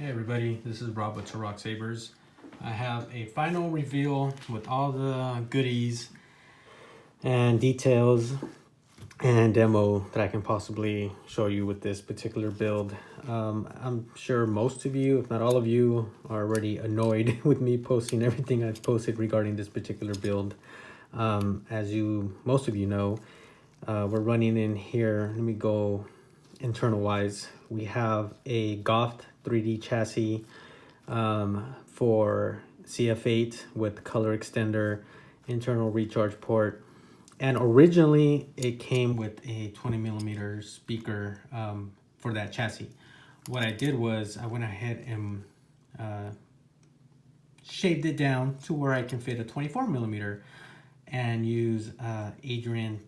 Hey everybody, this is Rob with Rock Sabers. I have a final reveal with all the goodies and details and demo that I can possibly show you with this particular build. I'm sure most of you, if not all of you, are already annoyed with me posting everything I've posted regarding this particular build. As most of you know, we're running in here. Let me go internal wise. We have a Goth 3D chassis for CF8 with color extender, internal recharge port, and originally it came with a 20mm speaker for that chassis. What I did was I went ahead and shaved it down to where I can fit a 24mm and use Adrian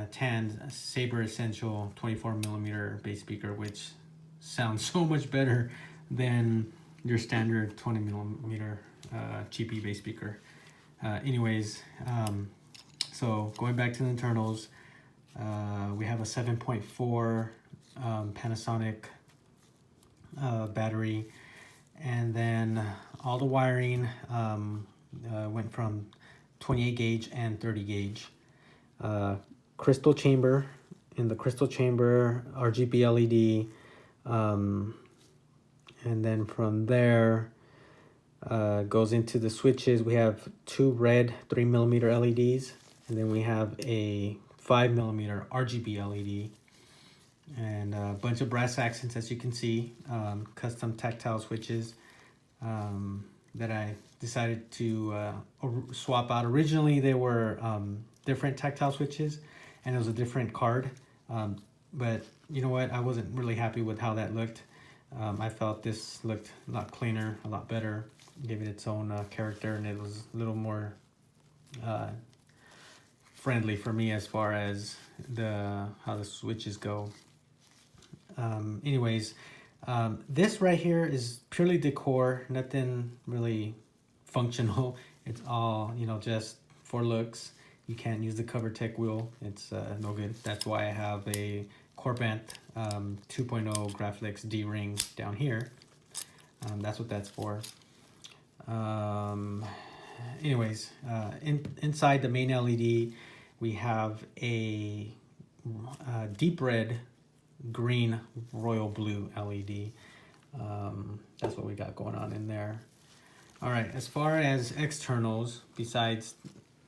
Tan's Saber Essential 24mm bass speaker, which sounds so much better than your standard 20mm cheapy bass speaker. So going back to the internals, we have a 7.4 Panasonic battery, and then all the wiring went from 28 gauge and 30 gauge. Crystal chamber. In the crystal chamber, RGB LED, and then from there goes into the switches. We have two red 3mm LEDs, and then we have a 5mm RGB LED, and a bunch of brass accents, as you can see, custom tactile switches that I decided to swap out. Originally they were different tactile switches, and it was a different card, but you know what, I wasn't really happy with how that looked. I felt this looked a lot cleaner, a lot better, gave it its own character, and it was a little more friendly for me as far as how the switches go. This right here is purely decor, nothing really functional. It's all, just for looks. You can't use the cover tech wheel. It's no good. That's why I have a Corbant 2.0 Graflex D-ring down here. That's what that's for. Inside the main LED, we have a deep red, green, royal blue LED. That's what we got going on in there. All right, as far as externals, besides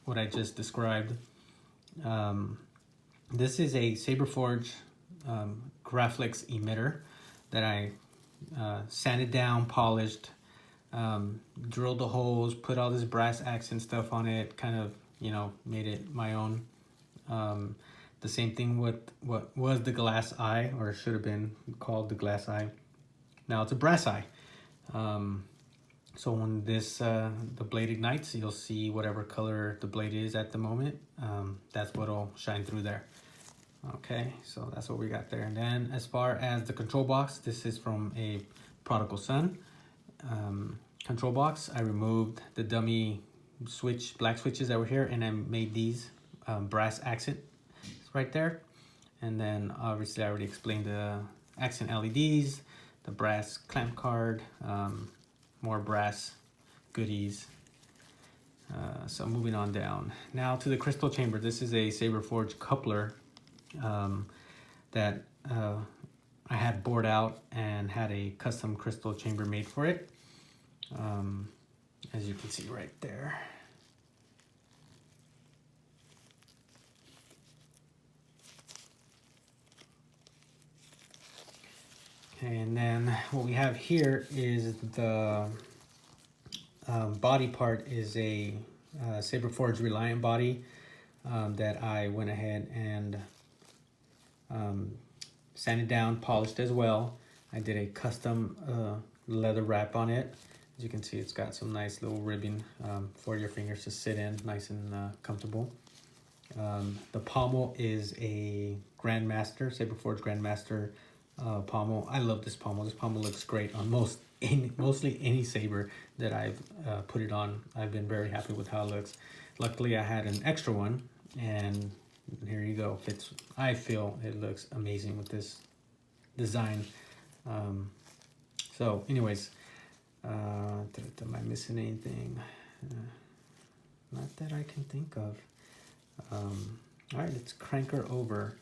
what I just described, this is a Saberforge Graflex emitter that I sanded down, polished, drilled the holes, put all this brass accent stuff on it, kind of, made it my own. The same thing with what was the glass eye, or should have been called the glass eye. Now it's a brass eye. So when the blade ignites, you'll see whatever color the blade is at the moment. That's what'll shine through there. Okay, so that's what we got there. And then as far as the control box, this is from a Prodigal Son control box. I removed the dummy black switches that were here, and I made these brass accent right there. And then obviously I already explained the accent LEDs, the brass clamp card, more brass goodies. So moving on down now to the crystal chamber. This is a Saberforge coupler that I had bored out and had a custom crystal chamber made for it, as you can see right there. Okay, and then what we have here is the body part is a Saberforge Reliant body that I went ahead and sanded down, polished as well. I did a custom leather wrap on it. As you can see, it's got some nice little ribbing for your fingers to sit in, nice and comfortable. The pommel is a Grand Master, Saberforge Grand Master pommel. I love this pommel. This pommel looks great on mostly any saber that I've put it on. I've been very happy with how it looks. Luckily, I had an extra one, and here you go. I feel it looks amazing with this design. So anyways, am I missing anything? Not that I can think of. All right, let's crank her over.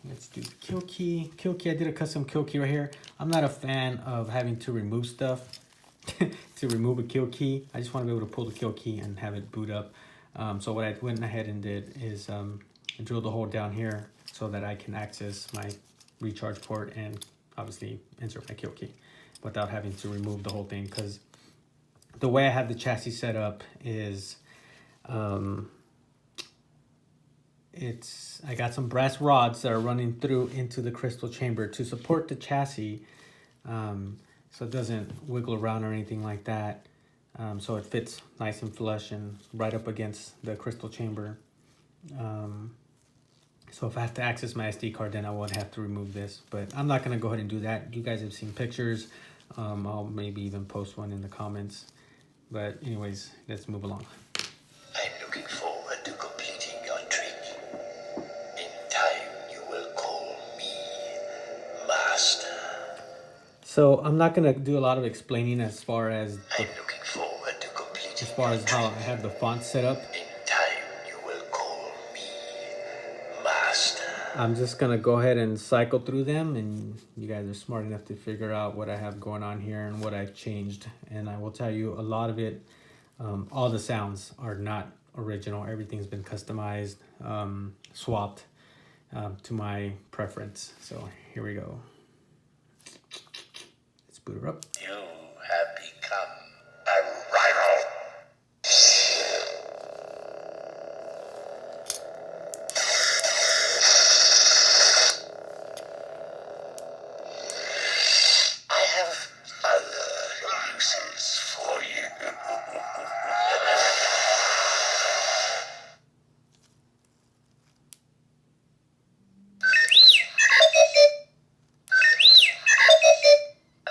Let's do kill key. Kill key, I did a custom kill key right here. I'm not a fan of having to remove stuff to remove a kill key. I just want to be able to pull the kill key and have it boot up. So what I went ahead and did is drill the hole down here so that I can access my recharge port and obviously insert my kill key without having to remove the whole thing, because the way I have the chassis set up is I got some brass rods that are running through into the crystal chamber to support the chassis, so it doesn't wiggle around or anything like that. So it fits nice and flush and right up against the crystal chamber. So if I have to access my SD card, then I won't have to remove this, but I'm not gonna go ahead and do that. You guys have seen pictures. I'll maybe even post one in the comments. But anyways, let's move along. I'm looking forward to completing your trick. In time, you will call me Master. So I'm not gonna do a lot of explaining as far as I'm looking forward to completing as far as how I have the font set up. In time, you will call me Master. I'm just gonna go ahead and cycle through them, and you guys are smart enough to figure out what I have going on here and what I've changed. And I will tell you, a lot of it, all the sounds are not original. Everything's been customized, swapped to my preference. So here we go. Let's boot her up. You have become a rival. I have other uses for you.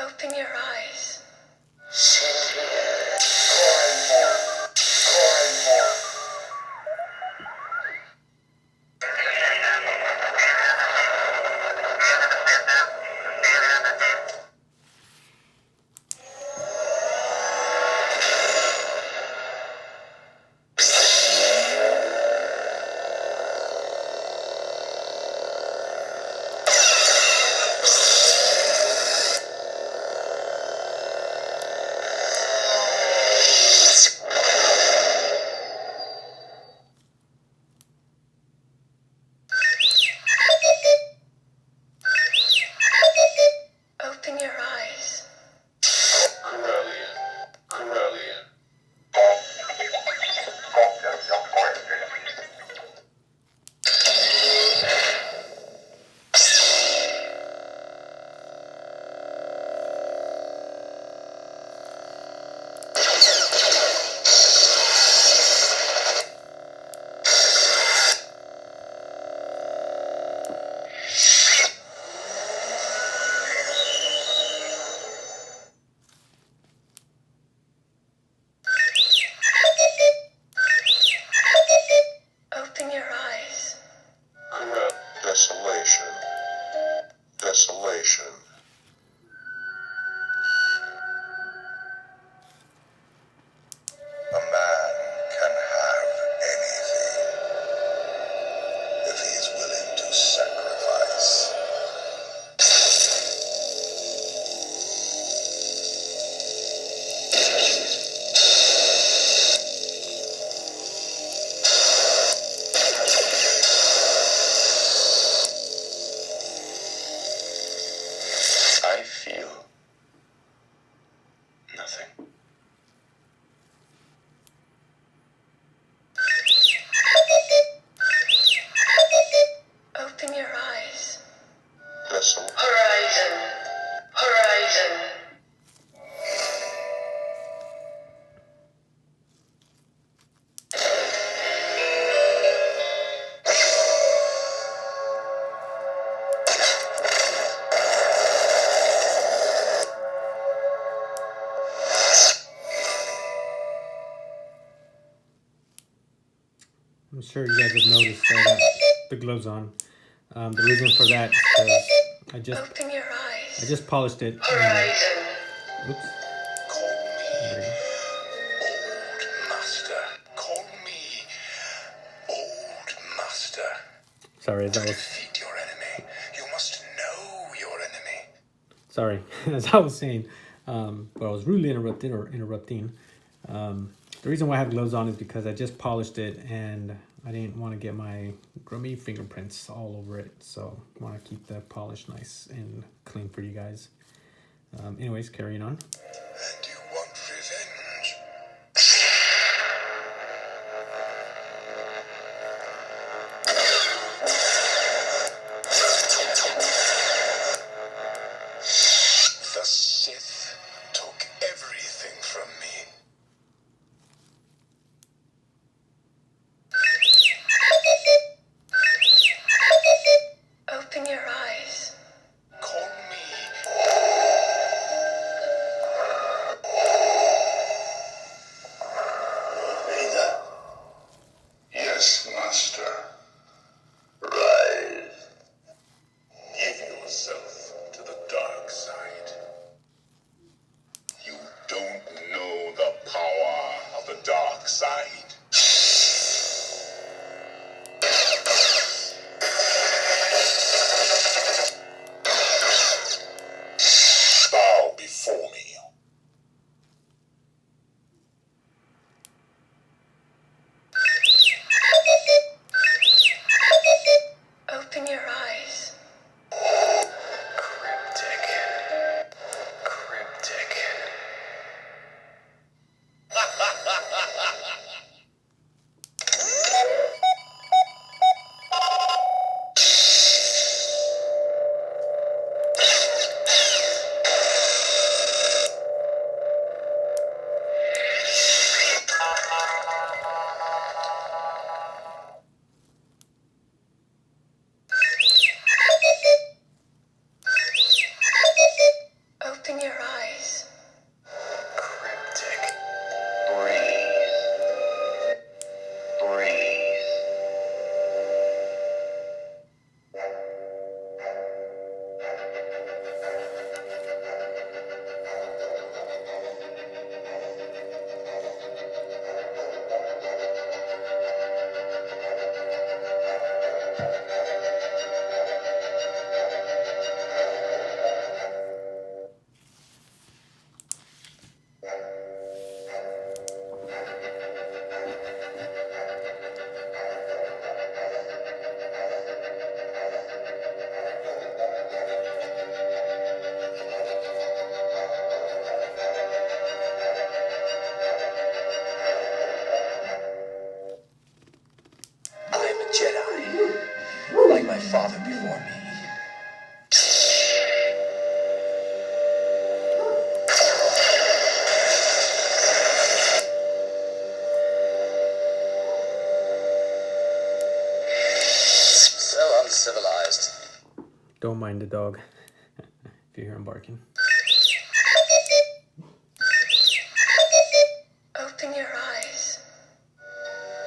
Open your eyes. Sit here. Open your eyes. Reliant. Open your eyes. Desolation. Desolation. A man can have anything if he is willing to sacrifice. I feel nothing. Open your eyes. Horizon. Horizon. I'm sure you guys have noticed that I got the gloves on. The reason for that is because I just Open your eyes. I just polished it. Horizon. Oops. Call There we me go. Old Master. Call me Old Master. Sorry, To defeat your enemy, you must know your enemy. sorry. As I was saying, but I was rudely interrupting. The reason why I have gloves on is because I just polished it and I didn't want to get my grubby fingerprints all over it. So I want to keep the polish nice and clean for you guys. Anyways, carrying on. And you want revenge? The Sith took everything from me. Open your eyes. Call me. Vader. Yes, Master. Rise. Give yourself to the dark side. You don't know the power of the dark side. Bow before me. Open your eyes. Cryptic. Cryptic. Open your eyes. Cryptic. Breathe. Breathe. I am a Jedi, like my father before me. So uncivilized. Don't mind the dog if you hear him barking. Open your eyes.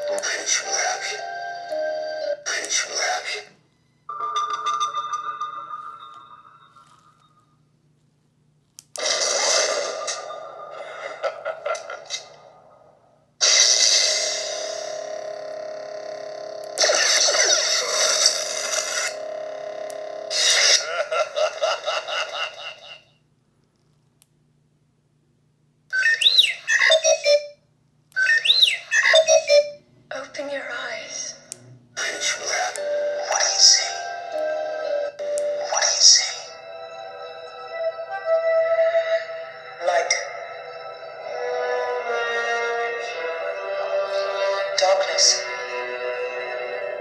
Pitch black. Pitch black. Open your eyes. Pitch black. What do you see? What do you see? Light. Darkness.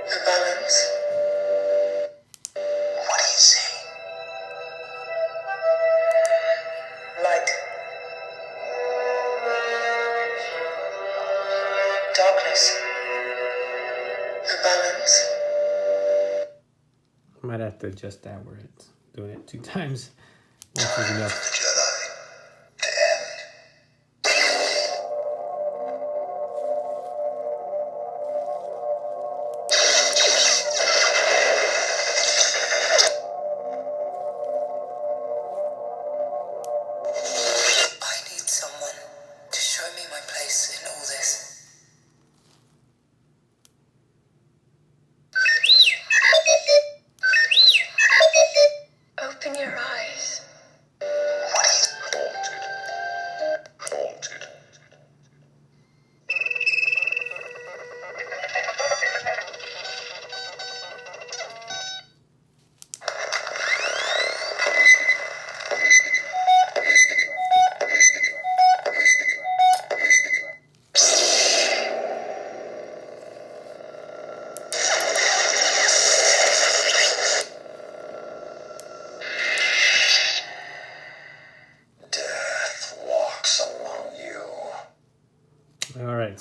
The balance. What do you see? Light. Darkness. The balance. I might have to adjust that where it's doing it 2 times. Once is enough. The Jedi. To end.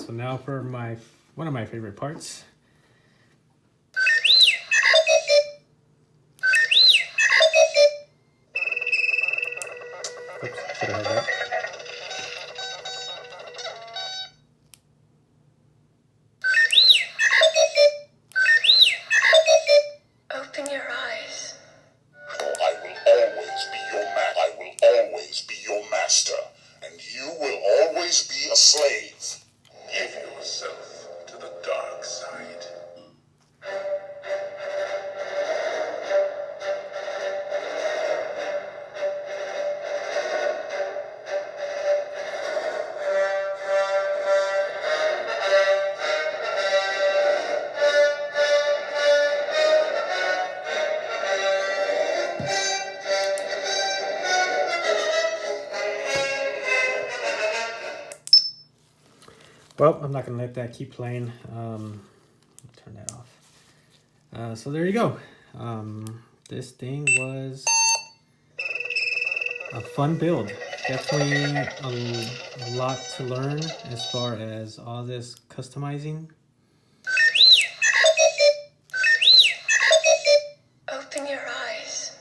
So now for one of my favorite parts. Oops, should have had that. Open your eyes. I will always be your man. I will always be your master, and you will always be a slave. Give yourself to the dark side. Well, I'm not gonna let that keep playing. Turn that off. So there you go. This thing was a fun build. Definitely a lot to learn as far as all this customizing. Open your eyes.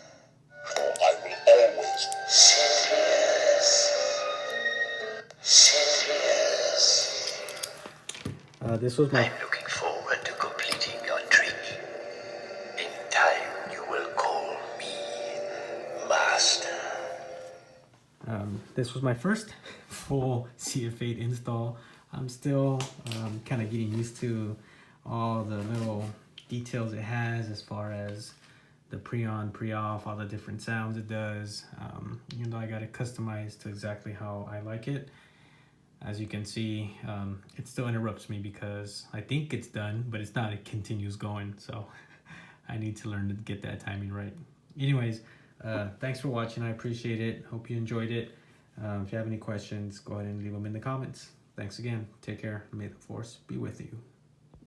I will always. This was my. I'm looking forward to completing your training. In time, you will call me Master. This was my first full CF8 install. I'm still kind of getting used to all the little details it has as far as the pre-on, pre-off, all the different sounds it does. Even though I got it customized to exactly how I like it. As you can see, it still interrupts me because I think it's done, but it's not. It continues going, so I need to learn to get that timing right. Anyways, thanks for watching. I appreciate it. Hope you enjoyed it. If you have any questions, go ahead and leave them in the comments. Thanks again. Take care. May the force be with you.